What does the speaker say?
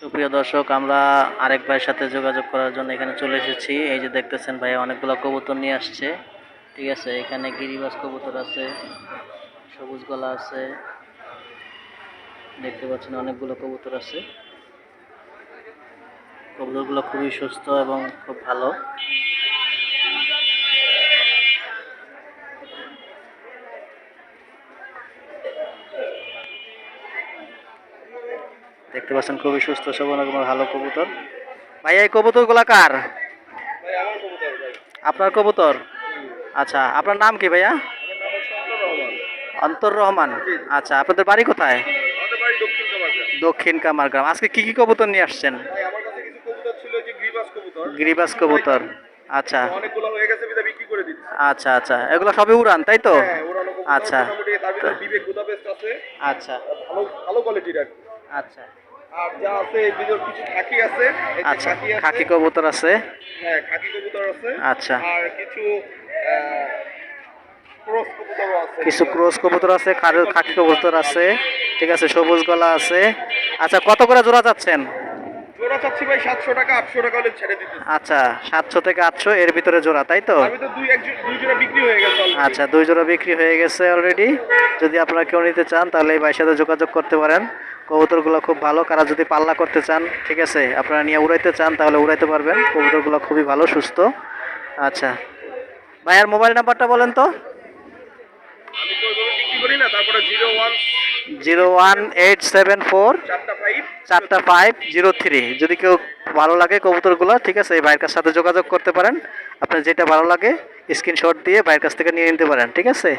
সুপ্রিয় দর্শক, আমরা আরেক ভাইয়ের সাথে যোগাযোগ করার জন্য এখানে চলে এসেছি। এই যে দেখতেছেন ভাই অনেকগুলো কবুতর নিয়ে আসছে। ঠিক আছে, এখানে গিরিবাজ কবুতর আছে, সবুজ গলা আছে, দেখতে পাচ্ছেন অনেকগুলো কবুতর আছে। কবুতরগুলো খুবই সুস্থ এবং খুব ভালো। দেখতে পাচ্ছেন খুবই সুস্থ সবল এবং ভালো কবুতর। ভাই এই কবুতরগুলা কার? আপনার কবুতর? আচ্ছা, আপনার নাম কি ভাইয়া? অন্তর রহমান। আচ্ছা, আপনাদের বাড়ি কোথায়? দক্ষিণ কামারগ্রাম। আজকে কি কি কবুতর নিয়ে আসছেন? গিরিবাজ কবুতর। আচ্ছা আচ্ছা আচ্ছা, এগুলো সবই উড়ান তাই তো? আচ্ছা আচ্ছা আচ্ছা আর যা আছে এগুলোর কিছু খাকি আছে, এই যে আচ্ছা, খাকি আছে, খাকি কবুতর আছে। হ্যাঁ খাকি কবুতর আছে। আচ্ছা, আর কিছু ক্রস কবুতরও আছে। কিছু ক্রস কবুতর আছে, খাকি কবুতর আছে। ঠিক আছে, সবুজ গলা আছে। আচ্ছা, কত করে জোড়া যাচ্ছেন? জোড়া চাচ্ছি ভাই 700 টাকা, 800 টাকা হলে ছেড়ে দিতে। আচ্ছা, 700 থেকে 800 এর ভিতরে জোড়া তাই তো? আমি তো দুই জোড়া বিক্রি হয়ে গেছে already। আচ্ছা, 2 জোড়া বিক্রি হয়ে গেছে অলরেডি। যদি আপনারা কেউ নিতে চান তাহলে এই ভাইয়ের সাথে যোগাযোগ করতে পারেন। কবুতরগুলো খুব ভালো। কারা যদি পাল্লা করতে চান, ঠিক আছে, আপনারা নিয়ে উড়াইতে চান তাহলে উড়াইতে পারবেন। কবুতরগুলো খুবই ভালো, সুস্থ। আচ্ছা, ভাইয়ার মোবাইল নাম্বারটা বলেন তো। আমি তো ওইভাবে বিক্রি করি না, তারপরে 01874 4503। যদি কেউ ভালো লাগে কবুতরগুলো, ঠিক আছে, এই ভাইয়ের সাথে যোগাযোগ করতে পারেন। আপনার যেটা ভালো লাগে স্ক্রিনশট দিয়ে ভাইয়ের কাছ থেকে নিয়ে নিতে পারেন, ঠিক আছে।